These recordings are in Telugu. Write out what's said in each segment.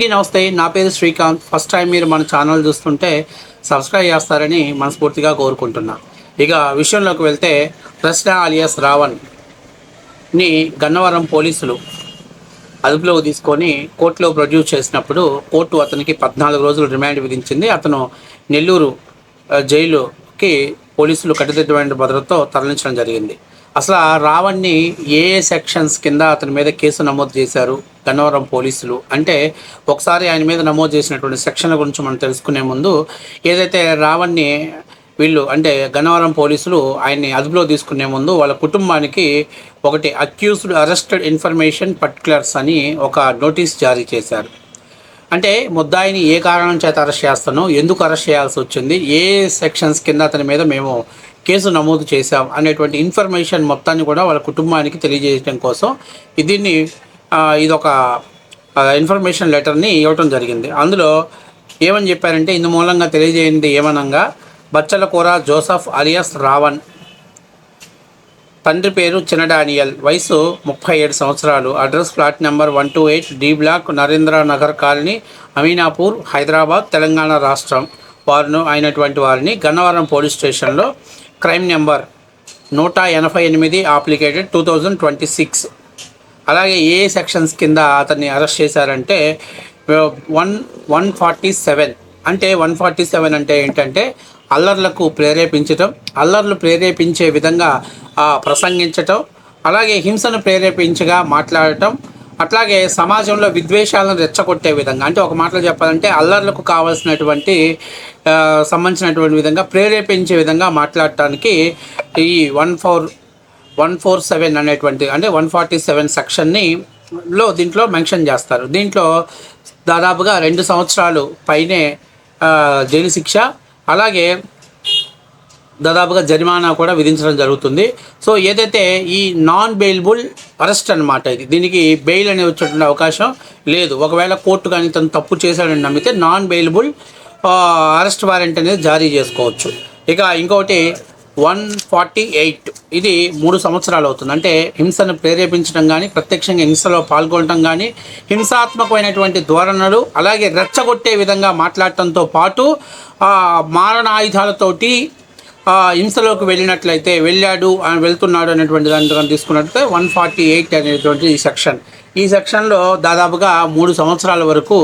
నమస్తే, నా పేరు శ్రీకాంత్. ఫస్ట్ టైం మీరు మన ఛానల్ చూస్తుంటే సబ్స్క్రైబ్ చేస్తారని మనస్ఫూర్తిగా కోరుకుంటున్నా. ఇక విషయంలోకి వెళ్తే, ప్రశ్న అలియాస్ రావణ్ని గన్నవరం పోలీసులు అదుపులోకి తీసుకొని కోర్టులో ప్రొడ్యూస్ చేసినప్పుడు కోర్టు అతనికి 14 రోజులు రిమాండ్ విధించింది. అతను నెల్లూరు జైలుకి పోలీసులు కట్టుదిట్టమైన భద్రతతో తరలించడం జరిగింది. అసలు రావణ్ని ఏ సెక్షన్స్ కింద అతని మీద కేసు నమోదు చేశారు గన్నవరం పోలీసులు అంటే, ఒకసారి ఆయన మీద నమోదు చేసినటువంటి సెక్షన్ల గురించి మనం తెలుసుకునే ముందు, ఏదైతే రావణ్ని వీళ్ళు అంటే గన్నవరం పోలీసులు ఆయన్ని అదుపులో తీసుకునే ముందు వాళ్ళ కుటుంబానికి ఒకటి అక్యూజ్డ్ అరెస్టెడ్ ఇన్ఫర్మేషన్ పర్టికులర్స్ అని ఒక నోటీస్ జారీ చేశారు. అంటే ముద్దాయిని ఏ కారణం చేత అరెస్ట్ చేస్తానో, ఎందుకు అరెస్ట్ చేయాల్సి వచ్చింది, ఏ సెక్షన్స్ కింద అతని మీద మేము కేసు నమోదు చేశాం అనేటువంటి ఇన్ఫర్మేషన్ మొత్తాన్ని కూడా వాళ్ళ కుటుంబానికి తెలియజేయడం కోసం ఇదొక ఇన్ఫర్మేషన్ లెటర్ని ఇవ్వటం జరిగింది. అందులో ఏమని చెప్పారంటే, ఇందు మూలంగా తెలియజేయండి ఏమనగా, బచ్చలకూర జోసఫ్ అలియాస్ రావణ్, తండ్రి పేరు చిన్న డానియల్, వయసు 37 సంవత్సరాలు, address flat number 128 D block, Narendra Nagar colony, Aminapur, Hyderabad, Telangana రాష్ట్రం అయినటువంటి వారిని గన్నవరం పోలీస్ స్టేషన్లో క్రైమ్ నెంబర్ 188 అప్లికేటెడ్ 2026 అలాగే ఏ సెక్షన్స్ కింద అతన్ని అరెస్ట్ చేశారంటే 147 అంటే 147 అంటే ఏంటంటే, అల్లర్లకు ప్రేరేపించటం, అల్లర్లు ప్రేరేపించే విధంగా ప్రసంగించటం, అలాగే హింసను ప్రేరేపించగా మాట్లాడటం, అట్లాగే సమాజంలో విద్వేషాలను రెచ్చగొట్టే విధంగా, అంటే ఒక మాటలో చెప్పాలంటే అల్లర్లకు కావాల్సినటువంటి సంబంధించినటువంటి విధంగా ప్రేరేపించే విధంగా మాట్లాడటానికి ఈ 147 అనేటువంటి అంటే 147 సెక్షన్ని దీంట్లో మెన్షన్ చేస్తారు. దీంట్లో దాదాపుగా 2 సంవత్సరాలు పైనే జైలు శిక్ష, అలాగే దాదాపుగా జరిమానా కూడా విధించడం జరుగుతుంది. సో ఏదైతే ఈ నాన్ బెయిలబుల్ అరెస్ట్ అనమాట, దీనికి బెయిల్ అనేది వచ్చేటువంటి అవకాశం లేదు. ఒకవేళ కోర్టు కానీ తను తప్పు చేశాడని నమ్మితే నాన్ బెయిలబుల్ అరెస్ట్ వారెంట్ అనేది జారీ చేసుకోవచ్చు. ఇక ఇంకొకటి 148, ఇది 3 సంవత్సరాలు అవుతుంది. అంటే హింసను ప్రేరేపించడం కానీ, ప్రత్యక్షంగా హింసలో పాల్గొనడం కానీ, హింసాత్మకమైనటువంటి ధోరణులు, అలాగే రెచ్చగొట్టే విధంగా మాట్లాడటంతో పాటు మారణాయుధాలతోటి హింసలోకి వెళ్తున్నాడు అనేటువంటి దాన్ని తీసుకున్నట్లయితే 148 అనేటువంటి ఈ సెక్షన్లో దాదాపుగా 3 సంవత్సరాల వరకు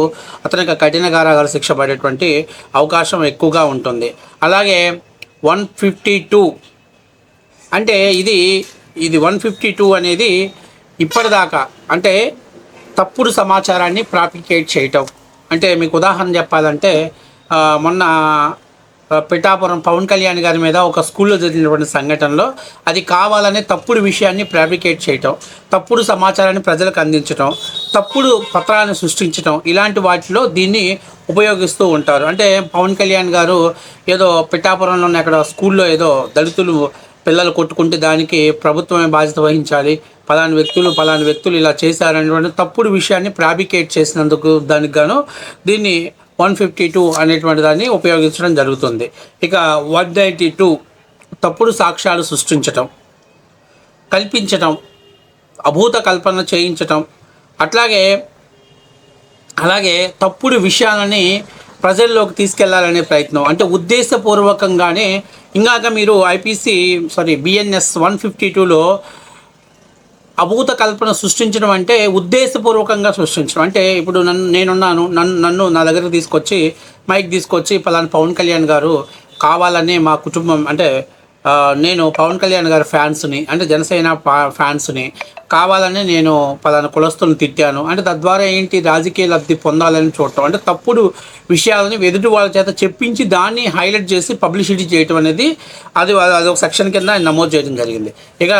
అతనికి కఠిన కారాగార శిక్ష పడేటువంటి అవకాశం ఎక్కువగా ఉంటుంది. అలాగే 152 అంటే ఇది 152 అనేది ఇప్పటిదాకా అంటే తప్పుడు సమాచారాన్ని ప్రాపికేట్ చేయటం. అంటే మీకు ఉదాహరణ చెప్పాలంటే, మొన్న పిఠాపురం పవన్ కళ్యాణ్ గారి మీద ఒక స్కూల్లో జరిగినటువంటి సంఘటనలో అది కావాలనే తప్పుడు విషయాన్ని ఫ్యాబ్రికేట్ చేయటం, తప్పుడు సమాచారాన్ని ప్రజలకు అందించటం, తప్పుడు పత్రాలను సృష్టించటం, ఇలాంటి వాటిలో దీన్ని ఉపయోగిస్తూ ఉంటారు. అంటే పవన్ కళ్యాణ్ గారు ఏదో పిఠాపురంలోనే అక్కడ స్కూల్లో ఏదో దళితులు పిల్లలు కొట్టుకుంటే దానికి ప్రభుత్వమే బాధ్యత వహించాలి, పలాని వ్యక్తులు ఇలా చేశారనేటువంటి తప్పుడు విషయాన్ని ఫ్యాబ్రికేట్ చేసినందుకు దానికి గాను దీన్ని 152 అనేటువంటి దాన్ని ఉపయోగించడం జరుగుతుంది. ఇక 192 తప్పుడు సాక్ష్యాలు సృష్టించటం, కల్పించటం, అభూత కల్పన చేయించటం, అలాగే తప్పుడు విషయాలని ప్రజల్లోకి తీసుకెళ్లాలనే ప్రయత్నం, అంటే ఉద్దేశపూర్వకంగానే. ఇంకాక మీరు BNS 152లో అభూత కల్పన సృష్టించడం అంటే ఉద్దేశపూర్వకంగా సృష్టించడం. అంటే ఇప్పుడు నన్ను నా దగ్గరకు తీసుకొచ్చి మైక్ తీసుకొచ్చి పలానా పవన్ కళ్యాణ్ గారు కావాలనే మా కుటుంబం అంటే నేను పవన్ కళ్యాణ్ గారి ఫ్యాన్స్ని అంటే జనసేన ఫ్యాన్స్ని కావాలని నేను పలానా కులస్తులను తిట్టాను అంటే తద్వారా ఏంటి రాజకీయ లబ్ధి పొందాలని చూడటం, అంటే తప్పుడు విషయాలని ఎదుటి వాళ్ళ చేత చెప్పించి దాన్ని హైలైట్ చేసి పబ్లిసిటీ చేయటం అనేది అదొక సెక్షన్ కింద నమోదు చేయడం జరిగింది. ఇక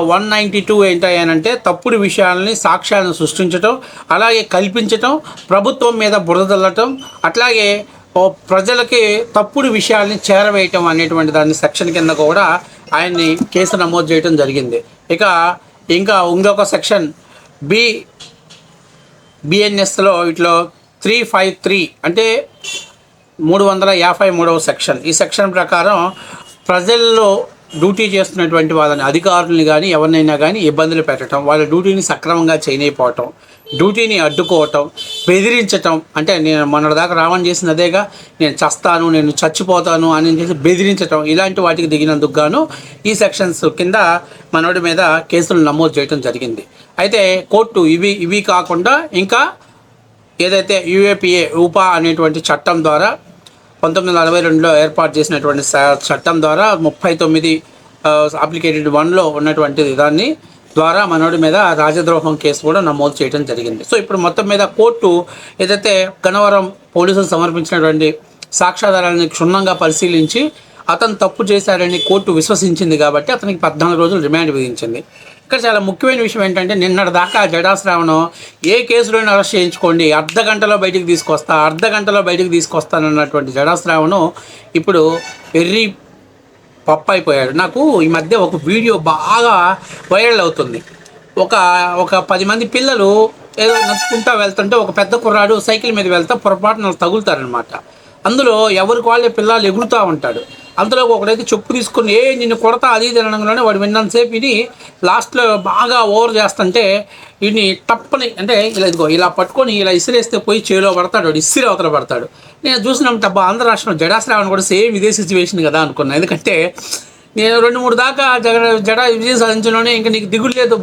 192 ఏంటంటే తప్పుడు విషయాలని సాక్ష్యాలను సృష్టించటం, అలాగే కల్పించటం, ప్రభుత్వం మీద బురద చల్లటం, అట్లాగే ప్రజలకి తప్పుడు విషయాల్ని చేరవేయటం అనేటువంటి దాన్ని సెక్షన్ కింద కూడా ఆయన్ని కేసు నమోదు చేయడం జరిగింది. ఇంకా ఇంకొక సెక్షన్ BNSలో ఇట్లో 353 అంటే 353వ సెక్షన్. ఈ సెక్షన్ ప్రకారం ప్రజల్లో డ్యూటీ చేస్తున్నటువంటి వాళ్ళని అధికారులని కానీ ఎవరినైనా కానీ ఇబ్బందులు పెట్టడం, వాళ్ళ డ్యూటీని సక్రమంగా చేయలేకపోవటం, డ్యూటీని అడ్డుకోవటం, బెదిరించటం. అంటే నేను మొన్నటిదాకా రావణ్ చేసింది అదేగా, నేను చస్తాను, నేను చచ్చిపోతాను అని చేసి బెదిరించటం. ఇలాంటి వాటికి దిగినందుకు గాను ఈ సెక్షన్స్ కింద మనోడి మీద కేసులు నమోదు చేయడం జరిగింది. అయితే కోర్టు ఇవి కాకుండా ఇంకా ఏదైతే యూఏపీఏ ఊపా అనేటువంటి చట్టం ద్వారా 1942లో ఏర్పాటు చేసినటువంటి చట్టం ద్వారా 39 అప్లికేటెడ్ 1లో ఉన్నటువంటి దాన్ని ద్వారా మనోడి మీద రాజద్రోహం కేసు కూడా నమోదు చేయడం జరిగింది. సో ఇప్పుడు మొత్తం మీద కోర్టు ఏదైతే గన్నవరం పోలీసులు సమర్పించినటువంటి సాక్ష్యాధారాలను క్షుణ్ణంగా పరిశీలించి అతను తప్పు చేశారని కోర్టు విశ్వసించింది కాబట్టి అతనికి 14 రోజులు రిమాండ్ విధించింది. ఇక్కడ చాలా ముఖ్యమైన విషయం ఏంటంటే నిన్నటి దాకా జడా శ్రావణ్ ఏ కేసులోనే అరెస్ట్ చేయించుకోండి, అర్ధగంటలో బయటికి తీసుకొస్తానన్నటువంటి జడా శ్రావణ్ ఇప్పుడు వెర్రి పప్పు అయిపోయాడు. నాకు ఈ మధ్య ఒక వీడియో బాగా వైరల్ అవుతుంది. ఒక 10 మంది పిల్లలు ఏదో నడుచుకుంటూ వెళ్తుంటే ఒక పెద్ద కుర్రాడు సైకిల్ మీద వెళ్తా పొరపాటున తగులుతారనమాట. అందులో ఎవరికి వాళ్ళే పిల్లలు ఎగురుతూ ఉంటాడు. అందులో ఒకడైతే చెప్పు తీసుకుని నిన్ను కొడతా అది తినడంలోనే వాడు విన్నంతసేపు ఇది లాస్ట్లో బాగా ఓవర్ చేస్తుంటే వీడిని తప్పని అంటే ఇలా పట్టుకొని ఇలా ఇసిరేస్తే పోయి చేలో పడతాడు, వాడు ఇసిరి అవతల పడతాడు. నేను చూసినప్పుడు అబ్బా ఆంధ్ర రాష్ట్రంలో జడా శ్రావణ్ కూడా సేమ్ ఇదే సిచ్యువేషన్ కదా అనుకున్నాను. ఎందుకంటే నేను 2-3 దాకా జడా విజయం సాధించడంలోనే ఇంకా నీకు దిగులు లేదు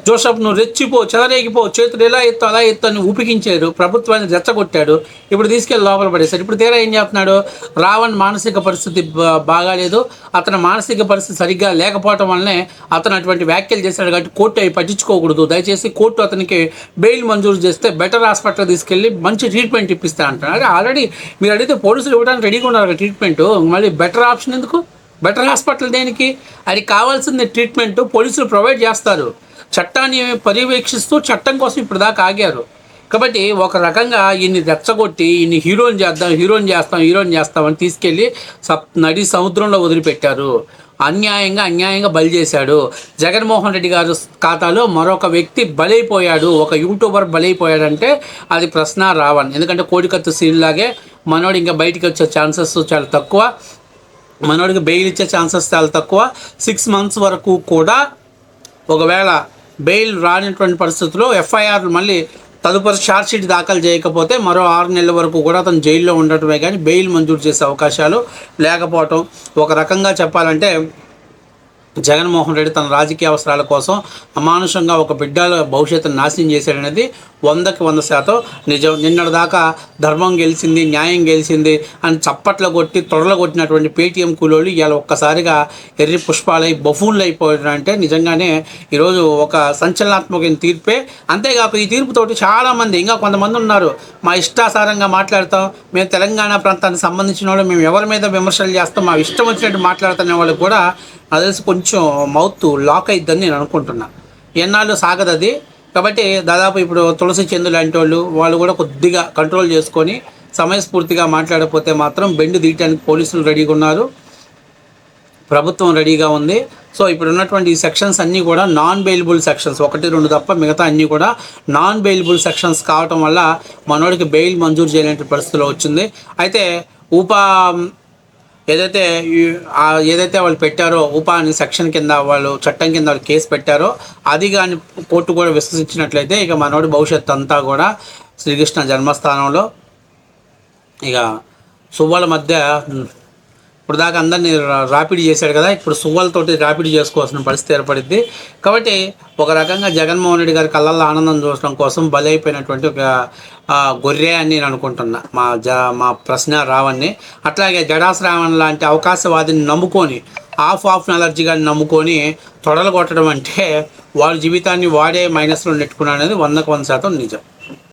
జోసఫ్, నువ్వు రెచ్చిపో, చెలరేగిపో, చేతులు ఎలా ఎత్తు అలా ఎత్తు అని ఊపికించారు, ప్రభుత్వాన్ని రెచ్చగొట్టాడు. ఇప్పుడు తీసుకెళ్ళి లోపల పడేశాడు. ఇప్పుడు తీరా ఏం చేస్తున్నాడు, రావణ్ మానసిక పరిస్థితి బాగాలేదు, అతని మానసిక పరిస్థితి సరిగ్గా లేకపోవటం వల్లనే అతను అటువంటి వ్యాఖ్యలు చేశాడు కాబట్టి కోర్టు అవి పట్టించుకోకూడదు, దయచేసి కోర్టు అతనికి బెయిల్ మంజూరు చేస్తే బెటర్ హాస్పిటల్ తీసుకెళ్ళి మంచి ట్రీట్మెంట్ ఇప్పిస్తా అంటాడు. అదే ఆల్రెడీ మీరు అడిగితే పోలీసులు ఇవ్వడానికి రెడీగా ఉన్నారు ట్రీట్మెంట్, మళ్ళీ బెటర్ ఆప్షన్ ఎందుకు, బెటర్ హాస్పిటల్ దేనికి, అది కావాల్సింది ట్రీట్మెంట్ పోలీసులు ప్రొవైడ్ చేస్తారు. చట్టాన్ని పర్యవేక్షిస్తూ చట్టం కోసం ఇప్పుడు దాకా ఆగారు కాబట్టి ఒక రకంగా ఈయన్ని రెచ్చగొట్టి ఈయన్ని హీరోని చేస్తామని తీసుకెళ్ళి నడి సముద్రంలో వదిలిపెట్టారు. అన్యాయంగా బలి చేశాడు. జగన్మోహన్ రెడ్డి గారు ఖాతాలో మరొక వ్యక్తి బలైపోయాడు, ఒక యూట్యూబర్ బలైపోయాడంటే అది ప్రశ్న రావణ్. ఎందుకంటే కోడికత్తు సీన్ లాగే మనోడు ఇంకా బయటికి వచ్చే ఛాన్సెస్ చాలా తక్కువ, మనోడికి బెయిల్ ఇచ్చే ఛాన్సెస్ చాలా తక్కువ. 6 months వరకు కూడా ఒకవేళ బెయిల్ రానటువంటి పరిస్థితుల్లో ఎఫ్ఐఆర్ మళ్ళీ తదుపరి ఛార్జ్షీట్ దాఖలు చేయకపోతే మరో 6 నెలల వరకు కూడా అతను జైల్లో ఉండటమే కానీ బెయిల్ మంజూరు చేసే అవకాశాలు లేకపోవటం. ఒక రకంగా చెప్పాలంటే జగన్మోహన్ రెడ్డి తన రాజకీయ అవసరాల కోసం అమానుషంగా ఒక బిడ్డల భవిష్యత్తును నాశనం చేశాడనేది 100% నిజం. నిన్నటిదాకా ధర్మం గెలిచింది, న్యాయం గెలిచింది అని చప్పట్లు కొట్టి తొడలు కొట్టినటువంటి పేటీఎం కూలోళ్ళు ఇవాళ ఒక్కసారిగా ఎర్రి పుష్పాలై బఫూన్లు అయిపోయారంటే నిజంగానే ఈరోజు ఒక సంచలనాత్మకమైన తీర్పే. అంతేకాక ఈ తీర్పుతోటి చాలామంది ఇంకా కొంతమంది ఉన్నారు, మా ఇష్టాసారంగా మాట్లాడతాం, మేము తెలంగాణ ప్రాంతానికి సంబంధించిన వాళ్ళు, మేము ఎవరి మీద విమర్శలు చేస్తాం, మా ఇష్టం వచ్చినట్టు మాట్లాడుతున్న వాళ్ళకి కూడా అది తెలిసి కొంచెం మౌత్ లాక్ అయిద్దని నేను అనుకుంటున్నా. ఎన్నాళ్ళు సాగదు అది. కాబట్టి దాదాపు ఇప్పుడు తులసి చందు లాంటి వాళ్ళు కూడా కొద్దిగా కంట్రోల్ చేసుకొని సమయస్ఫూర్తిగా మాట్లాడకపోతే మాత్రం బెండు తీయడానికి పోలీసులు రెడీగా ఉన్నారు, ప్రభుత్వం రెడీగా ఉంది. సో ఇప్పుడు ఉన్నటువంటి ఈ సెక్షన్స్ అన్నీ కూడా నాన్ బెయిలబుల్ సెక్షన్స్, 1-2 తప్ప మిగతా అన్నీ కూడా నాన్ బెయిలబుల్ సెక్షన్స్ కావటం వల్ల మనోడికి బెయిల్ మంజూరు చేయలేని పరిస్థితిలో వచ్చింది. అయితే ఏదైతే వాళ్ళు పెట్టారో ఊపా అని సెక్షన్ కింద వాళ్ళు చట్టం కింద వాళ్ళు కేసు పెట్టారో అది కానీ కోర్టు కూడా విశ్వసించినట్లయితే ఇక మనోడి భవిష్యత్తు అంతా కూడా శ్రీకృష్ణ జన్మస్థానంలో ఇక సువ్వల మధ్య ఇప్పుడు దాకా అందరినీ రాపిడ్ చేశాడు కదా, ఇప్పుడు సువ్వలతోటి రాపిడ్ చేసుకోవాల్సిన పరిస్థితి ఏర్పడింది. కాబట్టి ఒక రకంగా జగన్మోహన్ రెడ్డి గారి కళ్ళల్లో ఆనందం చూడటం కోసం బలైపోయినటువంటి ఒక గొర్రె అని నేను అనుకుంటున్నా మా ప్రశ్న రావణ్ణి. అట్లాగే జడా శ్రావణ్ లాంటి అవకాశవాదిని నమ్ముకొని ఆఫ్ ఎనర్జీగా నమ్ముకొని తొడలు కొట్టడం అంటే వాళ్ళ జీవితాన్ని వాడే మైనస్లో నెట్టుకున్నాడు అనేది 100% నిజం.